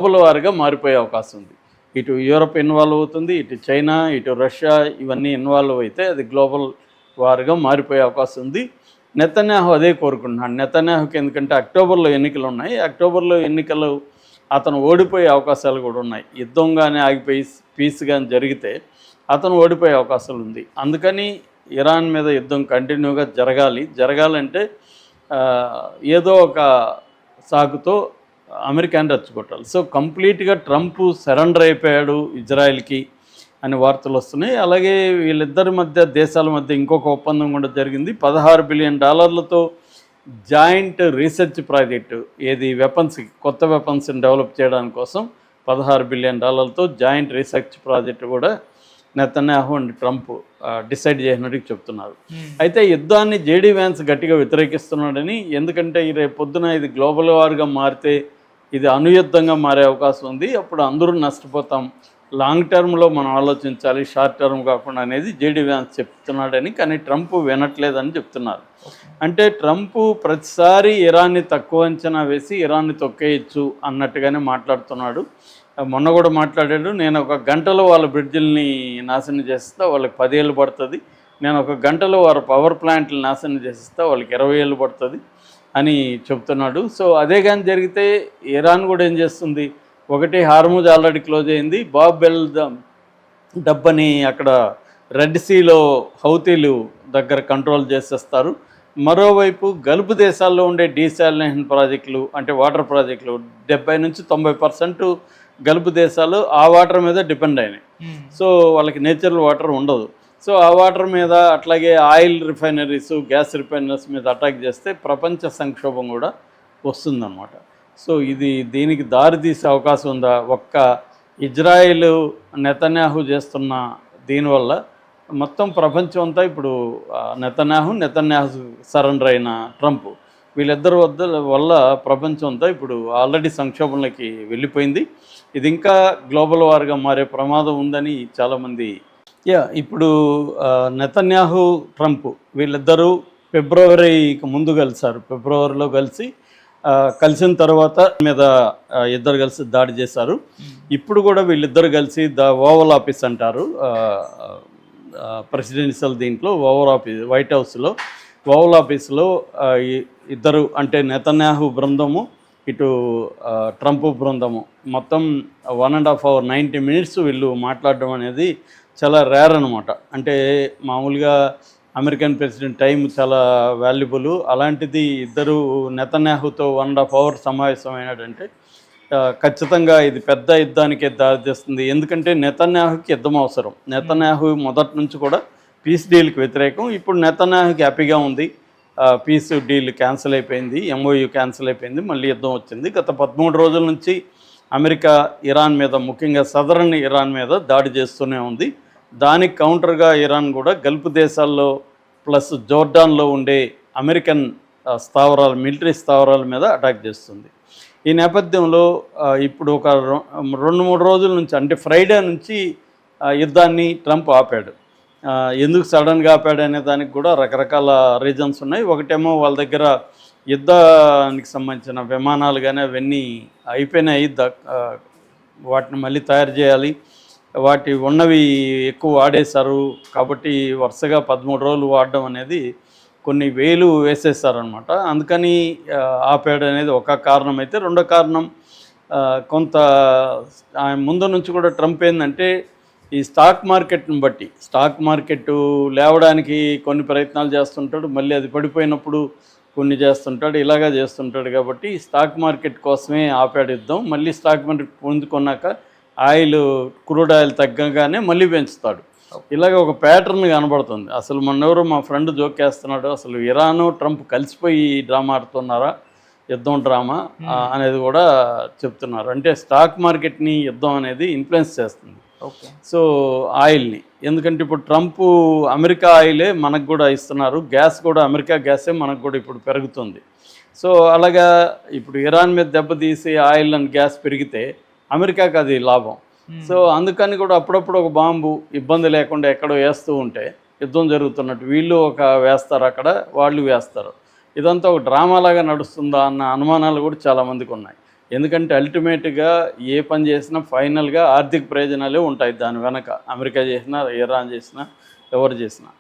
Global వార్గా మారిపోయే అవకాశం ఉంది. ఇటు యూరప్ ఇన్వాల్వ్ అవుతుంది, ఇటు చైనా, ఇటు రష్యా ఇవన్నీ ఇన్వాల్వ్ అయితే అది గ్లోబల్ వార్గా మారిపోయే అవకాశం ఉంది. నెతన్యాహు అదే కోరుకుంటున్నాడు. నెతన్యాహుకి ఎందుకంటే అక్టోబర్లో ఎన్నికలు ఉన్నాయి. అక్టోబర్లో ఎన్నికలు అతను ఓడిపోయే అవకాశాలు కూడా ఉన్నాయి. యుద్ధం కానీ ఆగిపోయి పీస్ కానీ జరిగితే అతను ఓడిపోయే అవకాశాలు ఉంది. అందుకని ఇరాన్ మీద యుద్ధం కంటిన్యూగా జరగాలంటే ఏదో ఒక సాకుతో అమెరికాని రెచ్చగొట్టాలి. సో కంప్లీట్గా ట్రంప్ సరెండర్ అయిపోయాడు ఇజ్రాయెల్కి అని వార్తలు వస్తున్నాయి. అలాగే వీళ్ళిద్దరి మధ్య దేశాల మధ్య ఇంకొక ఒప్పందం కూడా జరిగింది. $16 బిలియన్ జాయింట్ రీసెర్చ్ ప్రాజెక్టు, ఏది వెపన్స్కి, కొత్త వెపన్స్ని డెవలప్ చేయడానికి కోసం $16 బిలియన్ జాయింట్ రీసెర్చ్ ప్రాజెక్టు కూడా నెతన్యాహు అండ్ ట్రంప్ డిసైడ్ చేసినట్టు చెప్తున్నారు. అయితే యుద్ధాన్ని జేడీ వ్యాన్స్ గట్టిగా వ్యతిరేకిస్తున్నాడని, ఎందుకంటే రేపు పొద్దున ఇది గ్లోబల్ వార్గా మారితే ఇది అణుయుద్ధంగా మారే అవకాశం ఉంది. అప్పుడు అందరూ నష్టపోతాం. లాంగ్ టర్మ్లో మనం ఆలోచించాలి, షార్ట్ టర్మ్ కాకుండా అనేది జేడీ వ్యాన్స్ చెప్తున్నాడని. కానీ ట్రంప్ వినట్లేదని చెప్తున్నారు. అంటే ట్రంప్ ప్రతిసారి ఇరాన్ని తక్కువ అంచనా వేసి ఇరాన్ని తొక్కేయచ్చు అన్నట్టుగానే మాట్లాడుతున్నాడు. మొన్న కూడా మాట్లాడాడు, నేను ఒక గంటలో వాళ్ళ బ్రిడ్జిల్ని నాశనం చేసిస్తా, వాళ్ళకి 10 ఏళ్ళు పడుతుంది. నేను ఒక గంటలో వారి పవర్ ప్లాంట్లు నాశనం చేసిస్తా, వాళ్ళకి 20 ఏళ్ళు పడుతుంది అని చెప్తున్నాడు. సో అదే కానీ జరిగితే ఇరాన్ కూడా ఏం చేస్తుంది, ఒకటి హార్ముజ్ ఆల్రెడీ క్లోజ్ అయింది, బాబ్ ఎల్ డబ్ అని అక్కడ రెడ్ సీలో హౌతీలు దగ్గర కంట్రోల్ చేసేస్తారు. మరోవైపు గల్ఫ్ దేశాల్లో ఉండే డీసాలినేషన్ ప్రాజెక్టులు, అంటే వాటర్ ప్రాజెక్టులు 70 నుంచి 90% గల్ఫ్ దేశాలు ఆ వాటర్ మీద డిపెండ్ అయినాయి. సో వాళ్ళకి నేచురల్ వాటర్ ఉండదు. సో ఆ వాటర్ మీద, అట్లాగే ఆయిల్ రిఫైనరీస్, గ్యాస్ రిఫైనరీస్ మీద అటాక్ చేస్తే ప్రపంచ సంక్షోభం కూడా వస్తుందన్నమాట. సో దీనికి దారి తీసే అవకాశం ఉందా? ఒక్క ఇజ్రాయిల్ నెతన్యాహు చేస్తున్న దీనివల్ల మొత్తం ప్రపంచం అంతా ఇప్పుడు నెతన్యాహు సరెండర్ అయిన ట్రంప్, వీళ్ళిద్దరి వల్ల ప్రపంచం అంతా ఇప్పుడు ఆల్రెడీ సంక్షోభంలోకి వెళ్ళిపోయింది. ఇది ఇంకా గ్లోబల్ వార్గా మారే ప్రమాదం ఉందని చాలామంది. ఇప్పుడు నెతన్యాహు, ట్రంప్ వీళ్ళిద్దరూ ఫిబ్రవరికి ముందు కలిశారు. ఫిబ్రవరిలో కలిసిన తర్వాత మీద ఇద్దరు కలిసి దాడి చేశారు. ఇప్పుడు కూడా వీళ్ళిద్దరు కలిసి ఓవల్ ఆఫీస్ అంటారు, ప్రెసిడెన్షియల్ దీంట్లో ఓవల్ ఆఫీస్, వైట్ హౌస్లో ఓవల్ ఆఫీస్లో ఇద్దరు, అంటే నెతన్యాహు బృందము, ఇటు ట్రంప్ బృందము, మొత్తం 1.5 hours 90 minutes వీళ్ళు మాట్లాడడం అనేది చాలా రేర్ అనమాట. అంటే మామూలుగా అమెరికన్ ప్రెసిడెంట్ టైం చాలా వాల్యుబుల్. అలాంటిది ఇద్దరు నెతన్యాహుతో 1.5 hours సమావేశం అయినాడంటే ఖచ్చితంగా ఇది పెద్ద యుద్ధానికే దారితీస్తుంది. ఎందుకంటే నెతన్యాహుకి యుద్ధం అవసరం. నెతన్యాహు మొదటి నుంచి కూడా పీస్ డీల్కి వ్యతిరేకం. ఇప్పుడు నెతన్యాహుకి హ్యాపీగా ఉంది, పీస్ డీల్ క్యాన్సిల్ అయిపోయింది, MOU క్యాన్సిల్ అయిపోయింది, మళ్ళీ యుద్ధం వచ్చింది. గత 13 రోజుల నుంచి అమెరికా ఇరాన్ మీద, ముఖ్యంగా సదరన్ ఇరాన్ మీద దాడి చేస్తూనే ఉంది. దానికి కౌంటర్గా ఇరాన్ కూడా గల్ఫ్ దేశాల్లో ప్లస్ జోర్డాన్లో ఉండే అమెరికన్ స్థావరాలు, మిలిటరీ స్థావరాల మీద అటాక్ చేస్తుంది. ఈ నేపథ్యంలో ఇప్పుడు ఒక 2-3 రోజుల నుంచి, అంటే ఫ్రైడే నుంచి యుద్ధాన్ని ట్రంప్ ఆపాడు. ఎందుకు సడన్గా ఆపాడు అనే దానికి కూడా రకరకాల రీజన్స్ ఉన్నాయి. ఒకటేమో వాళ్ళ దగ్గర యుద్ధానికి సంబంధించిన విమానాలు కానీ అవన్నీ అయిపోయినాయి, వాటిని మళ్ళీ తయారు చేయాలి, వాటి ఉన్నవి ఎక్కువ వాడేశారు. కాబట్టి వరుసగా 13 రోజులు వాడడం అనేది కొన్ని వేలు వేసేస్తారనమాట. అందుకని ఆపాడు అనేది ఒక కారణం అయితే, రెండో కారణం కొంత ముందు నుంచి కూడా ట్రంప్ ఏంటంటే ఈ స్టాక్ మార్కెట్ని బట్టి, స్టాక్ మార్కెట్ లేవడానికి కొన్ని ప్రయత్నాలు చేస్తుంటాడు, మళ్ళీ అది పడిపోయినప్పుడు కొన్ని చేస్తుంటాడు, ఇలాగా చేస్తుంటాడు. కాబట్టి స్టాక్ మార్కెట్ కోసమే ఆపాడు యుద్ధం. మళ్ళీ స్టాక్ మార్కెట్ పొందుకున్నాక క్రూడ్ ఆయిల్ తగ్గగానే మళ్ళీ పెంచుతాడు. ఇలాగ ఒక ప్యాటర్న్ కనబడుతుంది. అసలు మొన్నెవరో మా ఫ్రెండ్ జోక్ వేస్తున్నాడు, అసలు ఇరాను ట్రంప్ కలిసిపోయి డ్రామా ఆడుతున్నారా, యుద్ధం డ్రామా అనేది కూడా చెప్తున్నారు. అంటే స్టాక్ మార్కెట్ని యుద్ధం అనేది ఇన్ఫ్లుయెన్స్ చేస్తుంది. సో ఆయిల్ని, ఎందుకంటే ఇప్పుడు ట్రంప్ అమెరికా ఆయిలే మనకు కూడా ఇస్తున్నారు, గ్యాస్ కూడా అమెరికా గ్యాసే మనకు కూడా ఇప్పుడు పెరుగుతుంది. సో అలాగా ఇప్పుడు ఇరాన్ మీద దెబ్బతీసి ఆయిల్ అండ్ గ్యాస్ పెరిగితే అమెరికాకి అది లాభం. సో అందుకని కూడా అప్పుడప్పుడు ఒక బాంబు ఇబ్బంది లేకుండా ఎక్కడో వేస్తూ ఉంటే యుద్ధం జరుగుతున్నట్టు వీళ్ళు ఒక వేస్తారు, అక్కడ వాళ్ళు వేస్తారు. ఇదంతా ఒక డ్రామాలాగా నడుస్తుందా అన్న అనుమానాలు కూడా చాలామందికి ఉన్నాయి. ఎందుకంటే అల్టిమేట్గా ఏ పని చేసినా ఫైనల్గా ఆర్థిక ప్రయోజనాలే ఉంటాయి దాని వెనక. అమెరికా చేసినా, ఇరాన్ చేసినా, ఎవరు చేసినా.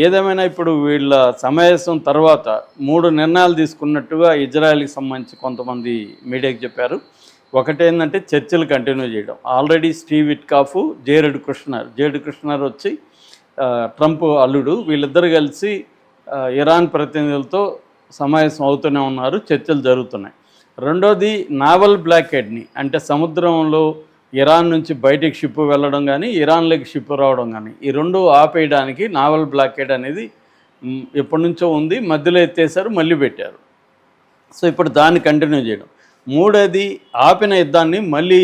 ఏదేమైనా ఇప్పుడు వీళ్ళ సమావేశం తర్వాత 3 నిర్ణయాలు తీసుకున్నట్టుగా ఇజ్రాయెల్కి సంబంధించి కొంతమంది మీడియాకి చెప్పారు. ఒకటేంటంటే చర్చలు కంటిన్యూ చేయడం. ఆల్రెడీ స్టీవ్ విట్కాఫ్, జేరెడ్ కుష్నర్ వచ్చి ట్రంప్ అల్లుడు, వీళ్ళిద్దరు కలిసి ఇరాన్ ప్రతినిధులతో సమావేశం అవుతూనే ఉన్నారు, చర్చలు జరుగుతున్నాయి. రెండోది నావల్ బ్లాకేడ్ని, అంటే సముద్రంలో ఇరాన్ నుంచి బయటికి షిప్ వెళ్ళడం కానీ, ఇరాన్లోకి షిప్ రావడం కానీ, ఈ రెండు ఆపేయడానికి నావల్ బ్లాకేడ్ అనేది ఎప్పటి నుంచో ఉంది, మధ్యలో ఎత్తేసారు, మళ్ళీ పెట్టారు. సో ఇప్పుడు దాన్ని కంటిన్యూ చేయడం. మూడోది ఆపిన యుద్ధాన్ని మళ్ళీ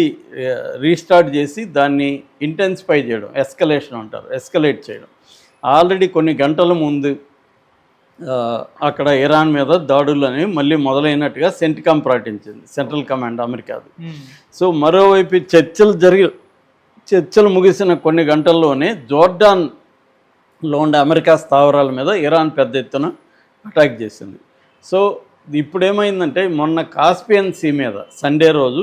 రీస్టార్ట్ చేసి దాన్ని ఇంటెన్సిఫై చేయడం, ఎస్కలేట్ చేయడం. ఆల్రెడీ కొన్ని గంటల ముందు అక్కడ ఇరాన్ మీద దాడులు అనేవి మళ్ళీ మొదలైనట్టుగా సెంటికామ్ ప్రకటించింది, సెంట్రల్ కమాండ్ అమెరికాది. సో మరోవైపు చర్చలు ముగిసిన కొన్ని గంటల్లోనే జోర్డాన్లో ఉండే అమెరికా స్థావరాల మీద ఇరాన్ పెద్ద ఎత్తున అటాక్ చేసింది. సో ఇప్పుడేమైందంటే మొన్న కాస్పియన్ సీ మీద సండే రోజు,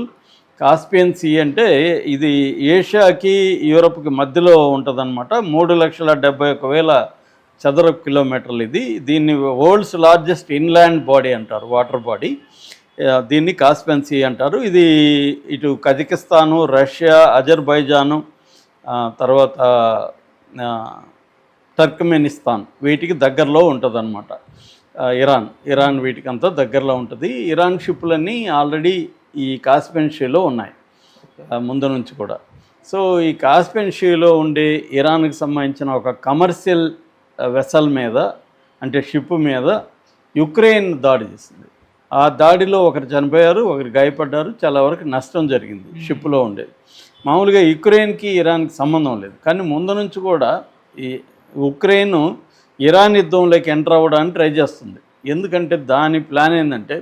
కాస్పియన్ సీ అంటే ఇది ఏషియాకి యూరప్కి మధ్యలో ఉంటుందన్నమాట. 3,71,000 చదరపు కిలోమీటర్లు ఇది. దీన్ని వరల్డ్స్ లార్జెస్ట్ ఇన్లాండ్ బాడీ అంటారు, వాటర్ బాడీ. దీన్ని కాస్పియన్ సీ అంటారు. ఇది ఇటు కజకిస్తాను, రష్యా, అజర్బైజాను, తర్వాత టర్క్మెనిస్తాన్ వీటికి దగ్గరలో ఉంటుంది అన్నమాట. ఇరాన్ వీటికి అంతా దగ్గరలో ఉంటుంది. ఇరాన్ షిప్పులన్నీ ఆల్రెడీ ఈ కాస్పియన్ సీలో ఉన్నాయి ముందు నుంచి కూడా. సో ఈ కాస్పియన్ సీలో ఉండే ఇరాన్కి సంబంధించిన ఒక కమర్షియల్ వెసల్ మీద, అంటే షిప్ మీద యుక్రెయిన్ దాడి చేసింది. ఆ దాడిలో ఒకరు చనిపోయారు, ఒకరు గాయపడ్డారు, చాలా వరకు నష్టం జరిగింది షిప్లో ఉండేది. మామూలుగా యుక్రెయిన్కి ఇరాన్కి సంబంధం లేదు, కానీ ముందు నుంచి కూడా ఈ ఉక్రెయిన్ ఇరాన్ యుద్ధంలోకి ఎంటర్ అవ్వడానికి ట్రై చేస్తుంది. ఎందుకంటే దాని ప్లాన్ ఏంటంటే,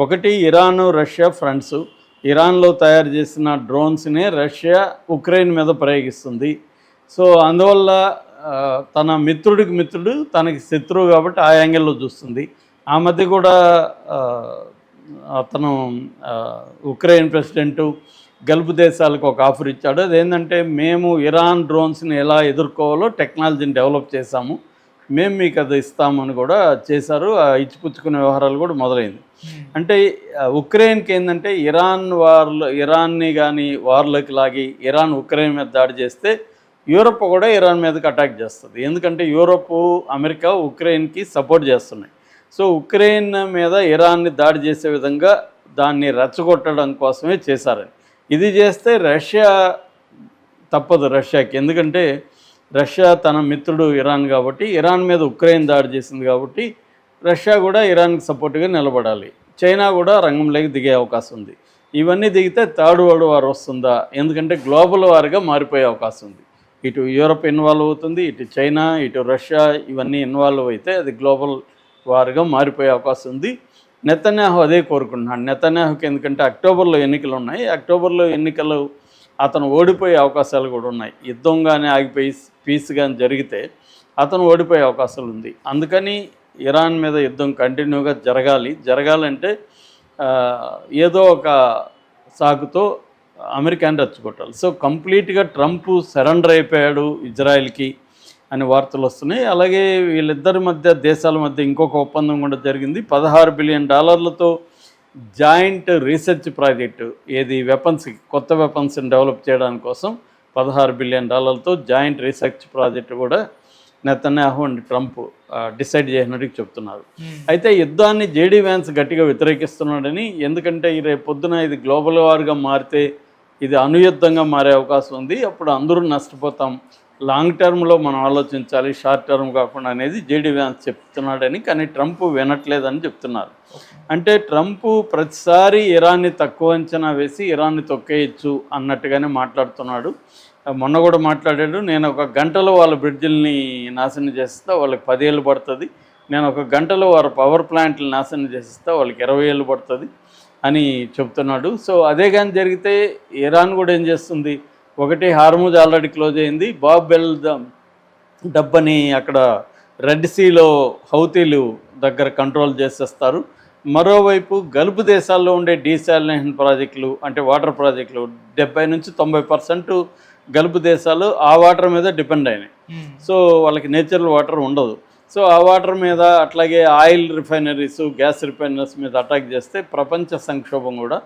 ఒకటి ఇరాను రష్యా ఫ్రంట్స్, ఇరాన్లో తయారు చేసిన డ్రోన్స్నే రష్యా ఉక్రెయిన్ మీద ప్రయోగిస్తుంది. సో అందువల్ల తన మిత్రుడికి మిత్రుడు తనకి శత్రువు కాబట్టి ఆ యాంగిల్లో చూస్తుంది. ఆ మధ్య కూడా అతను ఉక్రెయిన్ ప్రెసిడెంటు గల్ఫ్ దేశాలకు ఒక ఆఫర్ ఇచ్చాడు. అదేంటంటే, మేము ఇరాన్ డ్రోన్స్ని ఎలా ఎదుర్కోవాలో టెక్నాలజీని డెవలప్ చేశాము, మేము మీకు అది ఇస్తామని కూడా చేశారు. ఇచ్చిపుచ్చుకునే వ్యవహారాలు కూడా మొదలైంది. అంటే ఉక్రెయిన్కి ఏంటంటే, ఇరాన్ని కానీ వార్లోకి లాగి ఇరాన్ ఉక్రెయిన్ మీద దాడి చేస్తే యూరప్ కూడా ఇరాన్ మీదకి అటాక్ చేస్తుంది. ఎందుకంటే యూరప్, అమెరికా ఉక్రెయిన్కి సపోర్ట్ చేస్తున్నాయి. సో ఉక్రెయిన్ మీద ఇరాన్ని దాడి చేసే విధంగా దాన్ని రెచ్చగొట్టడం కోసమే చేశారని. ఇది చేస్తే రష్యా తప్పదు రష్యాకి, ఎందుకంటే రష్యా తన మిత్రుడు ఇరాన్ కాబట్టి, ఇరాన్ మీద ఉక్రెయిన్ దాడి చేసింది కాబట్టి రష్యా కూడా ఇరాన్కి సపోర్ట్గా నిలబడాలి. చైనా కూడా రంగంలోకి దిగే అవకాశం ఉంది. ఇవన్నీ దిగితే థర్డ్ వరల్డ్ వార్ వస్తుందా? ఎందుకంటే గ్లోబల్ వార్గా మారిపోయే అవకాశం ఉంది. ఇటు యూరప్ ఇన్వాల్వ్ అవుతుంది, ఇటు చైనా, ఇటు రష్యా ఇవన్నీ ఇన్వాల్వ్ అయితే అది గ్లోబల్ వార్గా మారిపోయే అవకాశం ఉంది. నెతన్యాహు అదే కోరుకుంటున్నాడు. నెతన్యాహుకి ఎందుకంటే అక్టోబర్లో ఎన్నికలు ఉన్నాయి, అక్టోబర్లో ఎన్నికలు అతను ఓడిపోయే అవకాశాలు కూడా ఉన్నాయి. యుద్ధం కానీ ఆగిపోయి పీస్ కానీ జరిగితే అతను ఓడిపోయే అవకాశాలు ఉంది. అందుకని ఇరాన్ మీద యుద్ధం కంటిన్యూగా జరగాలంటే ఏదో ఒక సాకుతో అమెరికాని రెచ్చగొట్టాలి. సో కంప్లీట్గా ట్రంప్ సరెండర్ అయిపోయాడు ఇజ్రాయెల్కి అని వార్తలు వస్తున్నాయి. అలాగే వీళ్ళిద్దరి మధ్య, దేశాల మధ్య ఇంకొక ఒప్పందం కూడా జరిగింది. $16 బిలియన్ జాయింట్ రీసెర్చ్ ప్రాజెక్టు, ఏది వెపన్స్కి, కొత్త వెపన్స్ని డెవలప్ చేయడానికి కోసం $16 బిలియన్ జాయింట్ రీసెర్చ్ ప్రాజెక్టు కూడా నెతన్యాహు అండ్ ట్రంప్ డిసైడ్ చేసినట్టుగా చెప్తున్నారు. అయితే యుద్ధాన్ని జేడీ వ్యాన్స్ గట్టిగా వ్యతిరేకిస్తున్నాడని, ఎందుకంటే రేపు పొద్దున ఇది గ్లోబల్ వార్గా మారితే ఇది అణుయుద్ధంగా మారే అవకాశం ఉంది, అప్పుడు అందరూ నష్టపోతాం, లాంగ్ టర్మ్లో మనం ఆలోచించాలి, షార్ట్ టర్మ్ కాకుండా అనేది జేడీ వ్యాన్స్ చెప్తున్నాడని. కానీ ట్రంప్ వినట్లేదని చెప్తున్నారు. అంటే ట్రంప్ ప్రతిసారి ఇరాన్ని తక్కువ అంచనా వేసి ఇరాన్ని తొక్కేయచ్చు అన్నట్టుగానే మాట్లాడుతున్నాడు. మొన్న కూడా మాట్లాడాడు, నేను 1 గంటలో వాళ్ళ బ్రిడ్జిల్ని నాశనం చేస్తా, వాళ్ళకి 10 ఏళ్ళు పడుతుంది, నేను 1 గంటలో వారి పవర్ ప్లాంట్లు నాశనం చేసిస్తా, వాళ్ళకి 20 ఏళ్ళు పడుతుంది అని చెప్తున్నాడు. సో అదే కానీ జరిగితే ఇరాన్ కూడా ఏం చేస్తుంది, ఒకటి హార్ముజ్ ఆల్రెడీ క్లోజ్ అయింది, బాబ్ ఎల్ డబ్బని అక్కడ రెడ్ సీలో హౌతీలు దగ్గర కంట్రోల్ చేసేస్తారు. మరోవైపు గల్ఫ్ దేశాల్లో ఉండే డీసాలినేషన్ ప్రాజెక్టులు అంటే వాటర్ ప్రాజెక్టులు 70 నుంచి 90% గల్ఫ్ దేశాలు ఆ వాటర్ మీద డిపెండ్ అయినాయి. సో వాళ్ళకి నేచురల్ వాటర్ ఉండదు. సో ఆ వాటర్ మీద అట్లాగే ఆయిల్ రిఫైనరీస్, గ్యాస్ రిఫైనరీస్ మీద అటాక్ చేస్తే ప్రపంచ సంక్షోభం కూడా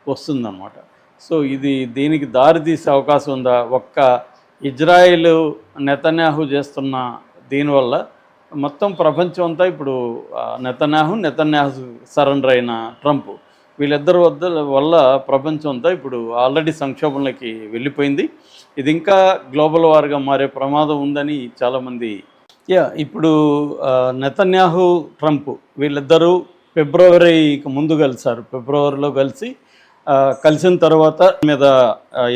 వస్తుందన్నమాట. సో దీనికి దారి తీసే అవకాశం ఉందా? ఒక్క ఇజ్రాయిల్ నెతన్యాహు చేస్తున్న దీనివల్ల మొత్తం ప్రపంచం అంతా ఇప్పుడు నెతన్యాహు సరెండర్ అయిన ట్రంప్ వీళ్ళిద్దరి వల్ల ప్రపంచం అంతా ఇప్పుడు ఆల్రెడీ సంక్షోభంలోకి వెళ్ళిపోయింది. ఇది ఇంకా గ్లోబల్ వార్గా మారే ప్రమాదం ఉందని చాలామంది ఇప్పుడు నెతన్యాహు ట్రంప్ వీళ్ళిద్దరూ ఫిబ్రవరికి ముందు కలిసారు. ఫిబ్రవరిలో కలిసిన తర్వాత మీద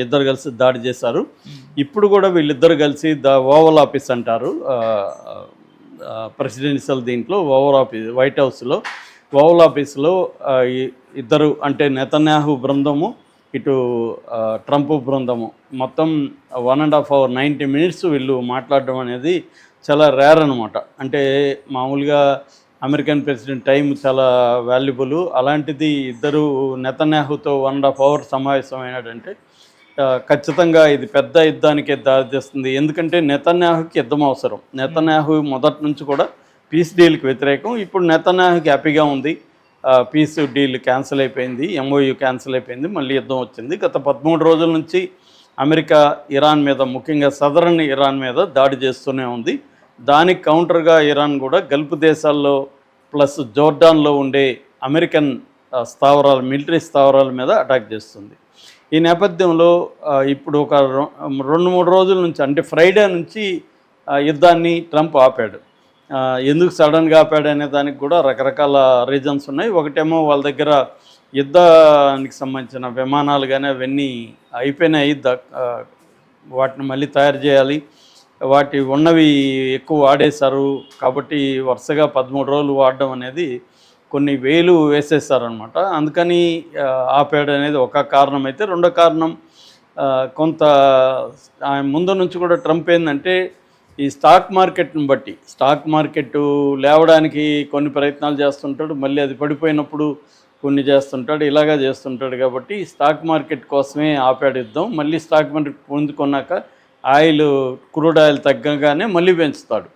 ఇద్దరు కలిసి దాడి చేశారు. ఇప్పుడు కూడా వీళ్ళిద్దరు కలిసి ఓవల్ ఆఫీస్ అంటారు ప్రెసిడెన్షియల్ దీంట్లో వైట్ హౌస్లో ఓవల్ ఆఫీస్లో ఇద్దరు అంటే నెతన్యాహు బృందము ఇటు ట్రంప్ బృందము మొత్తం 1.5 hours 90 minutes వీళ్ళు మాట్లాడడం అనేది చాలా రేర్ అనమాట. అంటే మామూలుగా అమెరికన్ ప్రెసిడెంట్ టైం చాలా వాల్యుబుల్. అలాంటిది ఇద్దరు నెతన్యాహుతో 1.5 hours సమావేశం అయినాడంటే ఖచ్చితంగా ఇది పెద్ద యుద్ధానికే దారితీస్తుంది. ఎందుకంటే నెతన్యాహుకి యుద్ధం అవసరం. నెతన్యాహు మొదటి నుంచి కూడా పీస్ డీల్కి వ్యతిరేకం. ఇప్పుడు నెతన్యాహుకి హ్యాపీగా ఉంది. పీస్ డీల్ క్యాన్సిల్ అయిపోయింది, MOU క్యాన్సిల్ అయిపోయింది, మళ్ళీ యుద్ధం వచ్చింది. గత 13 రోజుల నుంచి అమెరికా ఇరాన్ మీద, ముఖ్యంగా సదరన్ ఇరాన్ మీద దాడి చేస్తూనే ఉంది. దానికి కౌంటర్గా ఇరాన్ కూడా గల్ఫ్ దేశాల్లో ప్లస్ జోర్డాన్లో ఉండే అమెరికన్ స్థావరాలు, మిలిటరీ స్థావరాల మీద అటాక్ చేస్తుంది. ఈ నేపథ్యంలో ఇప్పుడు ఒక 2-3 రోజుల నుంచి అంటే ఫ్రైడే నుంచి యుద్ధాన్ని ట్రంప్ ఆపాడు. ఎందుకు సడన్గా ఆపాడు అనే దానికి కూడా రకరకాల రీజన్స్ ఉన్నాయి. ఒకటేమో వాళ్ళ దగ్గర యుద్ధానికి సంబంధించిన విమానాలు కానీ అవన్నీ అయిపోయినాయి, వాటిని మళ్ళీ తయారు చేయాలి, వాటి ఉన్నవి ఎక్కువ వాడేశారు కాబట్టి వరుసగా 13 రోజులు వాడడం అనేది కొన్ని వేలు వేసేస్తారనమాట. అందుకని ఆపాడు అనేది ఒక కారణం అయితే, రెండో కారణం కొంత ముందు నుంచి కూడా ట్రంప్ ఏంటంటే ఈ స్టాక్ మార్కెట్ని బట్టి, స్టాక్ మార్కెట్ లేవడానికి కొన్ని ప్రయత్నాలు చేస్తుంటాడు, మళ్ళీ అది పడిపోయినప్పుడు కొన్ని చేస్తుంటాడు, ఇలాగా చేస్తుంటాడు. కాబట్టి స్టాక్ మార్కెట్ కోసమే ఆపాడు యుద్ధం. మళ్ళీ స్టాక్ మార్కెట్ పొందుకున్నాక క్రూడ్ ఆయిల్ తగ్గగానే మళ్ళీ పెంచుతాడు.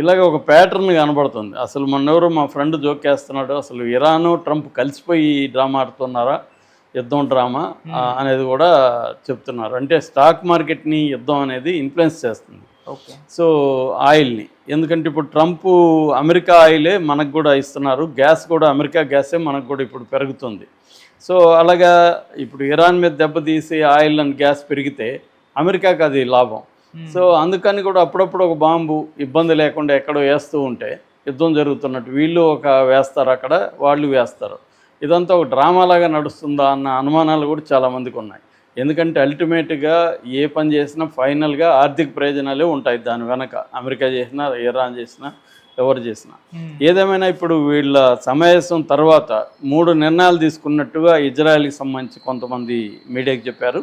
ఇలాగ ఒక ప్యాటర్న్ కనబడుతుంది. అసలు మొన్నెవరో మా ఫ్రెండ్ జోకేస్తున్నాడు, అసలు ఇరాను ట్రంప్ కలిసిపోయి డ్రామా ఆడుతున్నారా, యుద్ధం డ్రామా అనేది కూడా చెప్తున్నారు. అంటే స్టాక్ మార్కెట్ని యుద్ధం అనేది ఇన్ఫ్లుయెన్స్ చేస్తుంది. సో ఆయిల్ని, ఎందుకంటే ఇప్పుడు ట్రంప్ అమెరికా ఆయిలే మనకు కూడా ఇస్తున్నారు, గ్యాస్ కూడా అమెరికా గ్యాసే మనకు కూడా ఇప్పుడు పెరుగుతుంది. సో అలాగా ఇప్పుడు ఇరాన్ మీద దెబ్బతీసి ఆయిల్ అండ్ గ్యాస్ పెరిగితే అమెరికాకి అది లాభం. సో అందుకని కూడా అప్పుడప్పుడు ఒక బాంబు ఇబ్బంది లేకుండా ఎక్కడో వేస్తూ ఉంటే యుద్ధం జరుగుతున్నట్టు వీళ్ళు వేస్తారు, అక్కడ వాళ్ళు వేస్తారు. ఇదంతా ఒక డ్రామాలాగా నడుస్తుందా అన్న అనుమానాలు కూడా చాలామందికి ఉన్నాయి. ఎందుకంటే అల్టిమేట్గా ఏ పని చేసినా ఫైనల్గా ఆర్థిక ప్రయోజనాలే ఉంటాయి దాని వెనక. అమెరికా చేసినా, ఇరాన్ చేసినా, ఎవరు చేసినా. ఏదేమైనా ఇప్పుడు వీళ్ళ సమావేశం తర్వాత 3 నిర్ణయాలు తీసుకున్నట్టుగా ఇజ్రాయెల్కి సంబంధించి కొంతమంది మీడియాకి చెప్పారు.